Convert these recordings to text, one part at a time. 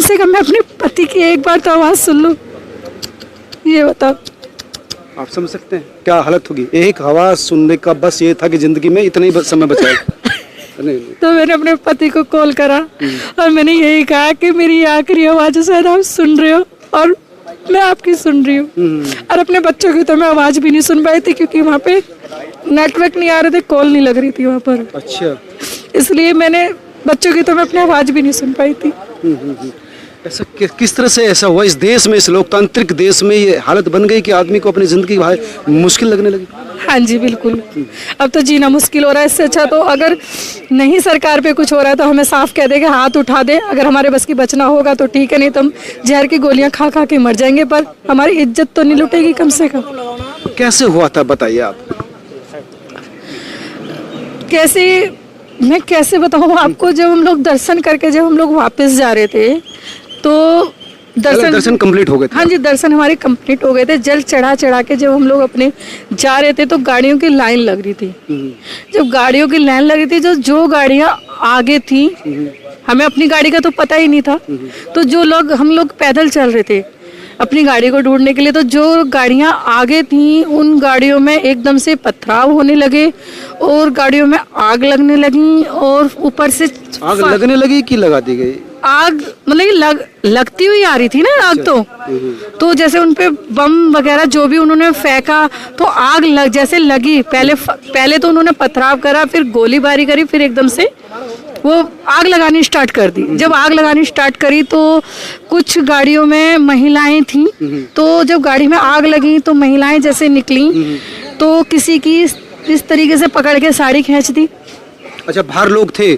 से कम मैं अपने पति की एक बार तो आवाज़ सुन लूँ, ये बताओ। आप समझ सकते हैं क्या हालत होगी। एक आवाज़ सुनने का बस ये था कि जिंदगी में इतना ही समय बचा है। नहीं। तो मैंने अपने पति को कॉल करा और मैंने यही कहा कि मेरी आखिरी आवाज़ शायद आप सुन रहे हो और मैं आपकी सुन रही हूँ। और अपने बच्चों की तो मैं आवाज़ भी नहीं सुन पाई थी क्योंकि वहाँ पे नेटवर्क नहीं आ रहे थे, कॉल नहीं लग रही थी वहाँ पर। अच्छा, इसलिए मैंने बच्चों की तो मैं अपनी आवाज़ भी नहीं सुन पाई थी। ऐसा किस तरह से ऐसा हुआ इस देश में, इस लोकतांत्रिक देश में ये हालत बन गई कि आदमी को अपनी जिंदगी मुश्किल लगने लगी। हाँ जी बिल्कुल, अब तो जीना मुश्किल हो रहा है। इससे अच्छा तो अगर नहीं सरकार पे कुछ हो रहा है तो हमें साफ कह दे कि हाथ उठा दे, अगर हमारे बस की बचना होगा तो ठीक है, नहीं तो हम जहर की गोलियां खा खा के मर जाएंगे, पर हमारी इज्जत तो नहीं लुटेगी कम से कम। कैसे हुआ था बताइए आप। कैसे, मैं कैसे बताऊँ आपको, जब हम लोग दर्शन करके जब हम लोग वापस जा रहे थे तो दर्शन कंप्लीट हो गए थे। हाँ जी, दर्शन हमारे कंप्लीट हो गए थे। जल चढ़ा के जब हम लोग अपने जा रहे थे तो गाड़ियों की लाइन लग रही थी। जब गाड़ियों की लाइन लग रही थी, जो गाड़ियाँ आगे थी, हमें अपनी गाड़ी का तो पता ही नहीं था, तो जो लोग, हम लोग पैदल चल रहे थे अपनी गाड़ी को ढूंढने के लिए, तो जो गाड़ियाँ आगे थी उन गाड़ियों में एकदम से पथराव होने लगे और गाड़ियों में आग लगने लगी और ऊपर से आग लगने लगी कि लगा दी गई? आग मतलब लगती हुई आ रही थी ना आग। तो जैसे उन पे बम वगैरह जो भी उन्होंने फेंका तो आग जैसे लगी। पहले तो उन्होंने पथराव करा, फिर गोलीबारी करी, फिर एकदम से वो आग लगानी स्टार्ट कर दी। जब आग लगानी स्टार्ट करी तो कुछ गाड़ियों में महिलाएं थी, तो जब गाड़ी में आग लगी तो महिलाएं जैसे निकली तो किसी की इस तरीके से पकड़ के साड़ी खींच दी। अच्छा, बाहर लोग थे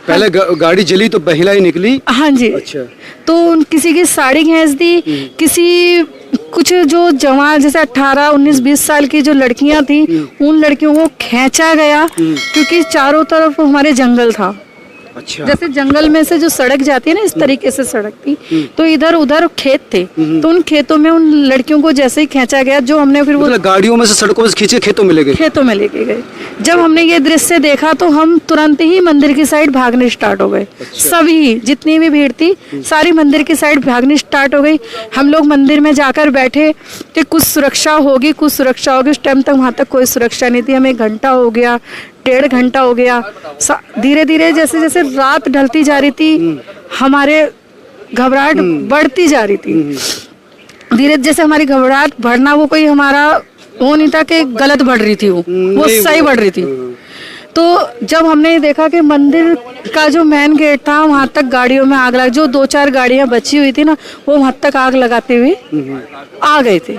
पहले, गाड़ी जली तो महिलाएं निकली। हाँ जी। अच्छा, तो किसी की साड़ी खींच दी, किसी कुछ जो जवान जैसे 18, 19, 20 साल की जो लड़कियां थी उन लड़कियों को खींचा गया क्योंकि चारों तरफ हमारे जंगल था। अच्छा, जैसे जंगल में से जो सड़क जाती है ना, इस तरीके से सड़क थी, तो इधर उधर खेत थे, तो उन खेतों में उन लड़कियों को जैसे ही खींचा गया, जो हमने फिर वो गाड़ियों में से सड़कों से खींचे खेतों में ले गए। खेतों में लेके गए। जब हमने ये दृश्य देखा तो हम तुरंत ही मंदिर की साइड भागने स्टार्ट हो गए। सभी जितनी भी भीड़ थी सारी मंदिर की साइड भागनी स्टार्ट हो गई। हम लोग मंदिर में जाकर बैठे कि कुछ सुरक्षा होगी, कुछ सुरक्षा होगी। उस टाइम तक वहाँ तक कोई सुरक्षा नहीं थी। हमें 1 घंटा हो गया, 1.5 घंटा हो गया। धीरे धीरे जैसे जैसे रात ढलती जा रही थी हमारे घबराहट बढ़ती जा रही थी। धीरे जैसे हमारी घबराहट बढ़ना, वो कोई हमारा वो नहीं था कि गलत बढ़ रही थी, वो सही बढ़ रही थी। तो जब हमने देखा कि मंदिर का जो मेन गेट था वहाँ तक गाड़ियों में आग लग, जो 2-4 गाड़ियाँ बची हुई थी ना वो वहाँ तक आग लगाते हुए आ गए थे।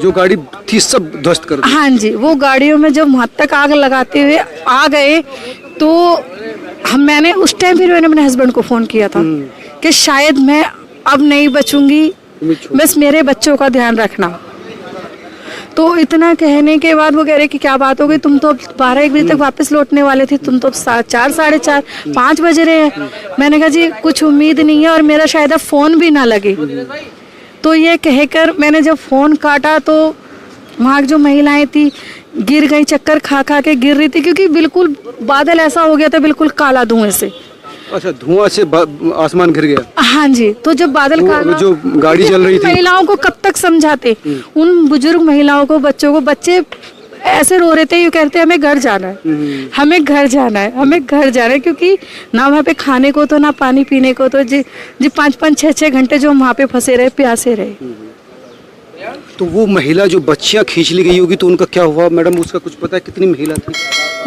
जो गाड़ी थी सब ध्वस्त कर दी। हाँ जी, वो गाड़ियों में जब वहाँ तक आग लगाते हुए आ गए तो मैंने उस टाइम फिर मैंने हस्बैंड को फ़ोन किया था कि शायद मैं अब नहीं बचूंगी, बस मेरे बच्चों का ध्यान रखना। तो इतना कहने के बाद वो कह रहे कि क्या बात हो गई, तुम तो 12-1 बजे तक वापस लौटने वाले थे, तुम तो 4, 4:30, 5 बज रहे हैं। मैंने कहा जी कुछ उम्मीद नहीं है और मेरा शायद अब फ़ोन भी ना लगे। तो ये कहकर मैंने जब फ़ोन काटा तो वहाँ जो महिलाएं थी गिर गई, चक्कर खा खा के गिर रही थी क्योंकि बिल्कुल बादल ऐसा हो गया था बिल्कुल काला धुएं से। अच्छा, धुआं से आसमान घिर गया। हाँ जी, तो जब बादल काला, जो गाड़ी चल रही थी, महिलाओं को कब तक समझाते, उन बुजुर्ग महिलाओं को, बच्चों को, बच्चे ऐसे रो रहे थे, ये कहते हमें घर जाना है, हमें घर जाना है, हमें घर जाना है, क्योंकि ना वहाँ पे खाने को तो ना पानी पीने को, तो जी 5-5, 6-6 घंटे जो हम वहाँ पे फंसे रहे, प्यासे रहे। तो वो महिला जो बच्चियां खींच ली गई होगी तो उनका क्या हुआ मैडम, उसका कुछ पता है? कितनी महिला थी?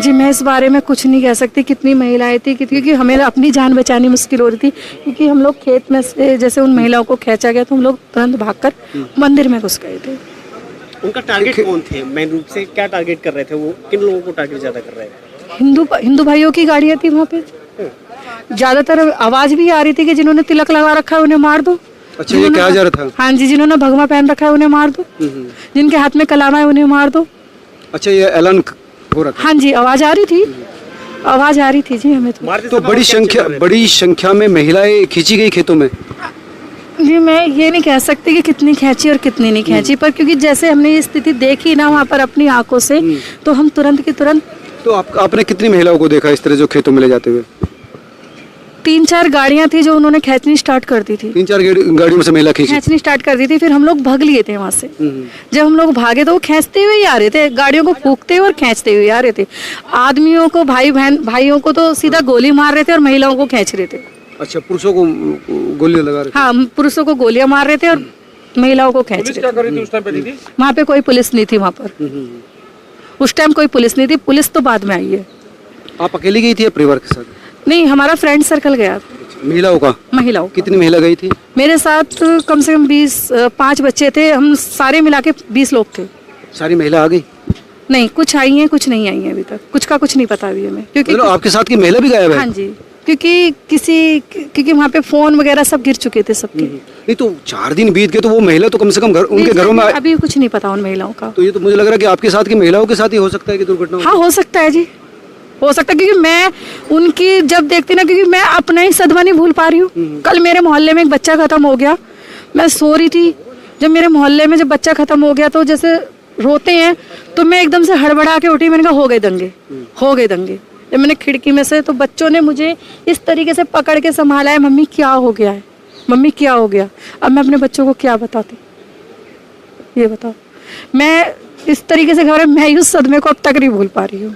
जी मैं इस बारे में कुछ नहीं कह सकती कितनी महिलाएं थी, क्योंकि हमें अपनी जान बचानी मुश्किल हो रही थी, क्योंकि हम लोग खेत में से जैसे उन महिलाओं को खींचा गया तो हम लोग तुरंत भागकर मंदिर में घुस गए थे। उनका टारगेट कौन थे? मेन रूप से क्या टारगेट कर रहे थे वो? किन लोगों को टारगेट ज्यादा कर रहे थे? हिंदू भाइयों की गाड़ियाँ थी वहाँ पे। ज्यादातर आवाज भी आ रही थी कि जिन्होंने तिलक लगा रखा है उन्हें मार दो। अच्छा, ये कहा जा रहा था? हाँ जी, जिन्होंने भगवा पहन रखा है उन्हें मार दो, जिनके हाथ में कलामा है उन्हें मार दो। अच्छा, ये ऐलान हो रहा था? हाँ जी, आवाज आ रही थी, आवाज आ रही थी जी हमें तो बड़ी संख्या में महिलाएं खींची गई खेतों में। जी मैं ये नहीं कह सकती कि कितनी खींची और कितनी नहीं खींची, पर क्योंकि जैसे हमने ये स्थिति देखी ना वहाँ पर अपनी आंखों से, तो हम तुरंत की तुरंत। तो आपने कितनी महिलाओं को देखा इस तरह जो खेतों में ले जाते हुए? 3-4 गाड़ियां थी जो उन्होंने खींचनी स्टार्ट कर दी थी, 3-4 गाड़ियों में से महिला खींची। खींचनी स्टार्ट कर दी थी। फिर हम लोग भाग लिए थे वहां से। जब हम लोग भागे तो वो खींचते हुए ही आ रहे थे, गाड़ियों को फूंकते हुए और खींचते हुए आ रहे थे। आदमियों को, भाइयों को तो सीधा गोली मार रहे थे और महिलाओं को खींच रहे थे। अच्छा, पुरुषों को गोलियां लगा रहे थे। हाँ, पुरुषों को गोलियां मार रहे थे और महिलाओं को खींच रहे थे। वहाँ पे कोई पुलिस नहीं थी। वहाँ पर उस टाइम कोई पुलिस नहीं थी। पुलिस तो बाद में आई है। आप अकेली गई थी या परिवार के साथ? नहीं, हमारा फ्रेंड सर्कल गया था। महिलाओं का? महिलाओं। कितनी महिला गई थी? मेरे साथ कम से कम 5 बच्चे थे। हम सारे मिला के 20 लोग थे। सारी महिला आ गई? नहीं, कुछ आई हैं, कुछ नहीं आई हैं अभी तक। कुछ का कुछ नहीं पता अभी हमें, क्योंकि मतलब आपके साथ की महिला भी गायब है? हाँ जी, क्योंकि वहाँ पे फोन वगैरह सब गिर चुके थे सबके। नहीं तो 4 दिन बीत गए तो वो महिला तो कम से कम उनके घरों में अभी कुछ नहीं पता उन महिलाओं का। तो ये तो मुझे लग रहा है कि आपके साथ की महिलाओं के साथ ही हो सकता है कि दुर्घटना। हाँ, हो सकता है जी, हो सकता है। क्योंकि मैं उनकी जब देखती ना, क्योंकि मैं अपना ही सदमा नहीं भूल पा रही हूँ। कल मेरे मोहल्ले में एक बच्चा खत्म हो गया। मैं सो रही थी, जब मेरे मोहल्ले में जब बच्चा खत्म हो गया तो जैसे रोते हैं तो मैं एकदम से हड़बड़ा के उठी। मैंने कहा हो गए दंगे, हो गए दंगे। जब मैंने खिड़की में से, तो बच्चों ने मुझे इस तरीके से पकड़ के संभाला है, मम्मी क्या हो गया है, मम्मी क्या हो गया। अब मैं अपने बच्चों को क्या बताती, ये बताओ। मैं इस तरीके से खबर, मैं उस सदमे को अब तक नहीं भूल पा रही हूँ।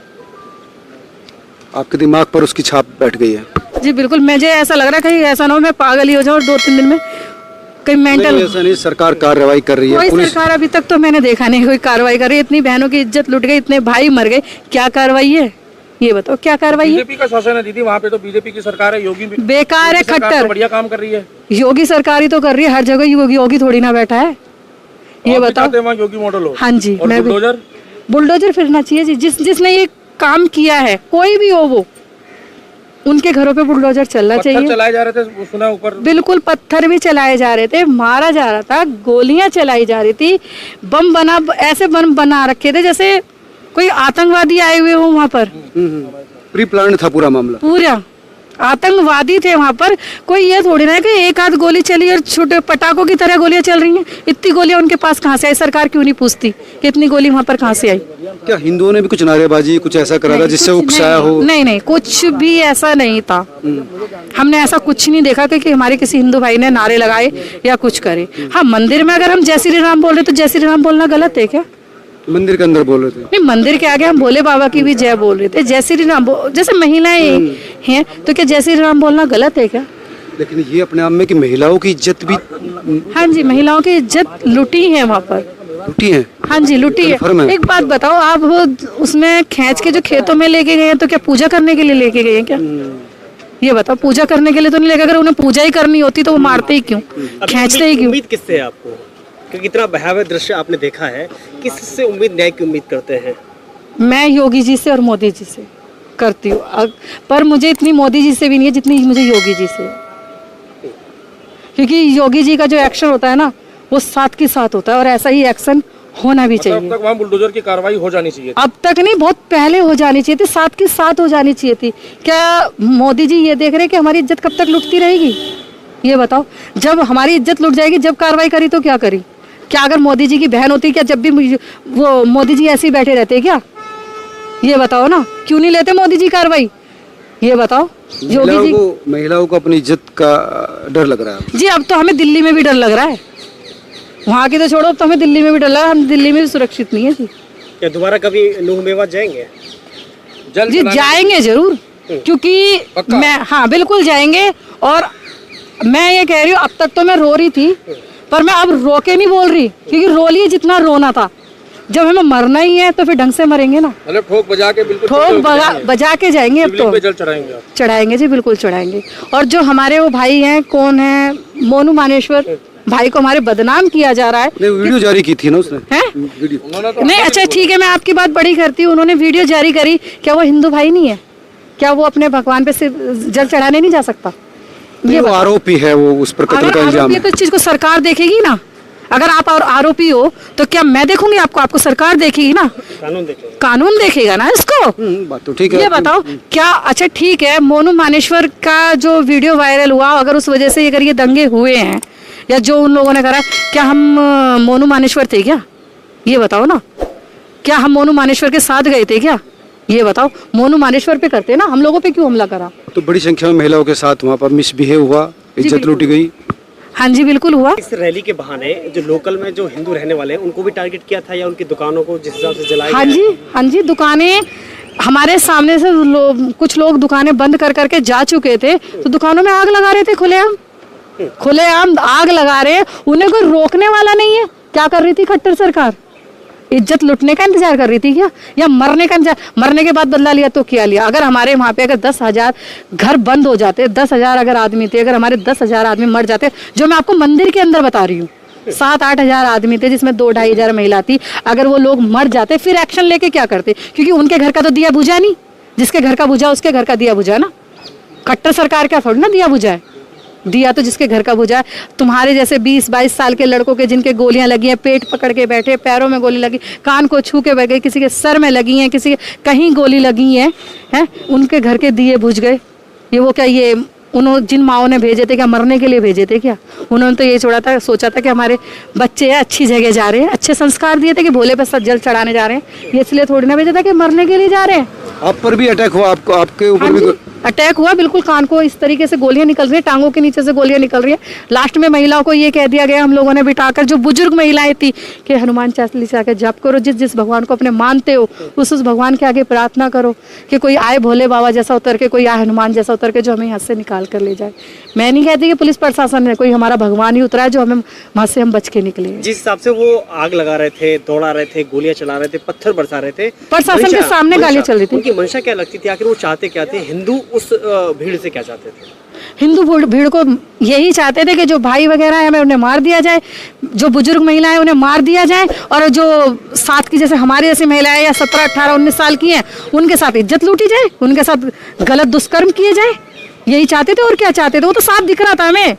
आपके दिमाग पर उसकी छाप बैठ गई है? जी बिल्कुल। मुझे ऐसा लग रहा है कहीं ऐसा ना हो मैं पागल ही हो जाऊँ और 2-3 दिन में कहीं मेंटल। ऐसा नहीं, सरकार कार्रवाई कर रही है। कोई सरकार अभी तक तो मैंने देखा नहीं कोई कार्रवाई कर रही है। इतनी बहनों की इज्जत लुट गई, इतने भाई मर गए, क्या कार्रवाई है ये बताओ, क्या कार्रवाई है? बीजेपी का शासन है दीदी, वहाँ पे तो बीजेपी की सरकार है। योगी बेकार है, खट्टर। बढ़िया काम कर रही है। योगी सरकार ही तो कर रही है, हर जगह योगी थोड़ी ना बैठा है, ये बताओ। वहाँ योगी मॉडल हो। हाँ जी, मैं बुलडोजर फिरना चाहिए जी। जिसने ये काम किया है, कोई भी हो वो, उनके घरों पे बुलडोजर चलना चाहिए। चलाए जा रहे थे, सुना ऊपर। बिल्कुल, पत्थर भी चलाए जा रहे थे, मारा जा रहा था, गोलियां चलाई जा रही थी, ऐसे बम बना रखे थे जैसे कोई आतंकवादी आए हुए हो वहाँ पर। प्री प्लान था पूरा मामला। पूरा आतंकवादी थे वहाँ पर। कोई ये थोड़ी ना है कि एक आध गोली चली और छोटे पटाखों की तरह गोलियां चल रही हैं। इतनी गोलियां उनके पास कहाँ से आई? सरकार क्यों नहीं पूछती कि इतनी गोली वहाँ पर कहाँ से आई? क्या हिंदुओं ने भी कुछ नारेबाजी कुछ ऐसा करा था जिससे उकसाया हो? नहीं, कुछ भी ऐसा नहीं था। हमने ऐसा कुछ नहीं देखा कि हमारे किसी हिंदू भाई ने नारे लगाए या कुछ करे। हाँ, मंदिर में अगर हम जय श्री राम बोल रहे तो जय श्री राम बोलना गलत है क्या? मंदिर के अंदर बोल रहे थे? नहीं, मंदिर के आगे हम भोले बाबा की भी जय बोल रहे थे, जय श्री राम। जैसे महिलाएं हैं तो क्या जय श्री राम बोलना गलत है क्या? लेकिन ये अपने आप में कि महिलाओं की इज्जत भी। हाँ जी, महिलाओं की इज्जत लुटी है वहाँ पर। लुटी है? हाँ जी, लुटी है। एक बात बताओ, आप उसमें खींच के जो खेतों में लेके गए हैं तो क्या पूजा करने के लिए लेके गए हैं क्या? ये बताओ, पूजा करने के लिए तो नहीं लेके। अगर उन्हें पूजा ही करनी होती तो वो मारते ही क्यों, खींचते ही क्यों? उम्मीद किससे है आपको? क्योंकि इतना भयावह दृश्य आपने देखा है, किससे उम्मीद, न्याय की उम्मीद करते हैं? मैं योगी जी से और मोदी जी से करती हूँ, पर मुझे इतनी मोदी जी से भी नहीं है जितनी मुझे योगी जी से। क्योंकि योगी जी का जो एक्शन होता है ना, वो साथ के साथ होता है और ऐसा ही एक्शन होना भी चाहिए। अब तक वहाँ बुलडोजर की कार्रवाई हो जानी चाहिए। अब तक नहीं, बहुत पहले हो जानी चाहिए थी, साथ के साथ हो जानी चाहिए थी। क्या मोदी जी ये देख रहे हैं कि हमारी इज्जत कब तक लुटती रहेगी? ये बताओ। जब हमारी इज्जत लुट जाएगी, जब कार्रवाई करी तो क्या करी? क्या अगर मोदी जी की बहन होती, क्या जब भी वो मोदी जी ऐसे ही बैठे रहते क्या? ये बताओ ना, क्यों नहीं लेते मोदी जी कार्रवाई? ये बताओ। योगी जी, महिलाओं को अपनी इज्जत का डर लग रहा है जी। अब तो हमें दिल्ली में भी डर लग रहा है, वहाँ की तो छोड़ो, अब तो हमें दिल्ली में भी डर लग रहा है। हम दिल्ली में भी सुरक्षित नहीं है जी। क्या दोबारा कभी नूह मेवात जाएंगे? जी जाएंगे जरूर, क्योंकि मैं, हाँ बिल्कुल जाएंगे। और मैं ये कह रही हूँ, अब तक तो मैं रो रही थी, पर मैं अब रो के नहीं बोल रही, क्योंकि रो लिए जितना रोना था। जब हमें मरना ही है तो फिर ढंग से मरेंगे ना, मतलब ठोक बजा के, बिल्कुल ठोक बजा के जाएंगे। अब तो जल चढ़ाएंगे, चढ़ाएंगे जी, बिल्कुल चढ़ाएंगे। और जो हमारे वो भाई हैं, कौन है, मोनू मानेश्वर भाई को हमारे बदनाम किया जा रहा है। वीडियो जारी की थी ना उसने? नहीं, अच्छा ठीक है, मैं आपकी बात बड़ी करती हूँ। उन्होंने वीडियो जारी करी, क्या वो हिंदू भाई नहीं है? क्या वो अपने भगवान पे से जल चढ़ाने नहीं जा सकता? ये वो आरोपी है, वो उस पर कत्ल का इल्जाम है। तो इस चीज को सरकार देखेगी ना। अगर आप और आरोपी हो तो क्या मैं देखूंगी आपको सरकार देखेगी ना, कानून देखेगा ना इसको। बात तो ठीक है। ये बताओ क्या, अच्छा ठीक है, मोनू मानेश्वर का जो वीडियो वायरल हुआ, अगर उस वजह से अगर ये दंगे हुए हैं या जो उन लोगों ने करा, क्या हम मोनू मानेश्वर थे क्या? ये बताओ ना, क्या हम मोनू मानेश्वर के साथ गए थे क्या? ये बताओ, मोनू मानेश्वर पे करते ना, हम लोगों पे क्यों हमला करा? तो बड़ी संख्या में महिलाओं के साथ वहाँ पर मिसबिहेव हुआ, इज्जत बिल्कुल। लूटी गई। हाँ जी बिल्कुल हुआ। इस रैली के बहाने जो लोकल में जो हिंदू रहने वाले हैं उनको भी टारगेट किया था या उनकी दुकानों को जिस हिसाब से जलाया हाँ गया है? जी, हाँ जी, दुकानें हमारे सामने से कुछ लोग दुकानें बंद कर करके जा चुके थे, तो दुकानों में आग लगा रहे थे खुलेआम आग लगा रहे। उन्हें कोई रोकने वाला नहीं है। क्या कर रही थी खट्टर सरकार? इज्जत लुटने का इंतजार कर रही थी क्या, या मरने का इंतजार? मरने के बाद बदला लिया तो क्या लिया? अगर हमारे वहाँ पे अगर 10,000 घर बंद हो जाते, 10,000 अगर आदमी थे, अगर हमारे 10,000 आदमी मर जाते, जो मैं आपको मंदिर के अंदर बता रही हूँ, 7-8 हजार आदमी थे जिसमें 2-2.5 हजार महिला थी, अगर वो लोग मर जाते फिर एक्शन लेके क्या करते? क्योंकि उनके घर का तो दिया बुझा नहीं, जिसके घर का बुझा उसके घर का दिया बुझा ना। खट्टर सरकार का थोड़ी ना दिया बुझा है, दिया तो जिसके घर का बुझा है। तुम्हारे जैसे 20-22 साल के लड़कों के जिनके गोलियां लगी हैं, पेट पकड़ के बैठे, पैरों में गोली लगी, कान को छू के बैठ गए, किसी के सर में लगी हैं, किसी के कहीं गोली लगी है, उनके घर के दिए बुझ गए। ये वो क्या, ये उन्होंने जिन माओ ने भेजे थे क्या मरने के लिए भेजे थे क्या? उन्होंने तो ये सोचा था कि हमारे बच्चे अच्छी जगह जा रहे हैं, अच्छे संस्कार दिए थे कि भोले पे जल चढ़ाने जा रहे हैं, ये इसलिए थोड़ी ना भेजा था कि मरने के लिए जा रहे हैं। आप पर भी अटैक हुआ, आपको आपके ऊपर भी अटैक हुआ, बिल्कुल कान को इस तरीके से गोलियां निकल रही है, टांगों के नीचे से गोलियां निकल रही है। लास्ट में महिलाओं को ये कह दिया गया, हम लोगों ने बिठाकर, जो बुजुर्ग महिलाएं थी, कि हनुमान चालीसा के जप करो, जिस भगवान को अपने मानते हो उस भगवान के आगे प्रार्थना करो कि कोई आए भोले बाबा जैसा उतर के, कोई आए हनुमान जैसा उतर के जो हमें यहाँ से निकाल कर ले जाए। मैं नहीं कहती कि पुलिस प्रशासन है, कोई हमारा भगवान ही उतरा है जो हमें वहाँ से हम बच के निकले। जिस हिसाब से वो आग लगा रहे थे, दौड़ा रहे थे, गोलियां चला रहे थे, पत्थर बरसा रहे थे, प्रशासन के सामने गालियां चल रही थी। उनकी मंशा क्या लगती थी? आखिर वो चाहते क्या थे? हिंदू उस भीड़ से क्या चाहते थे? हिंदू भीड़ को यही चाहते थे कि जो भाई वगैरह है हमें उन्हें मार दिया जाए, जो बुजुर्ग महिलाएं उन्हें मार दिया जाए, और जो साथ की जैसे हमारी जैसी महिलाएं या 17, 18, 19 साल की हैं उनके साथ इज्जत लूटी जाए, उनके साथ गलत दुष्कर्म किए जाए। यही चाहते थे, और क्या चाहते थे? वो तो साफ दिख रहा था हमें।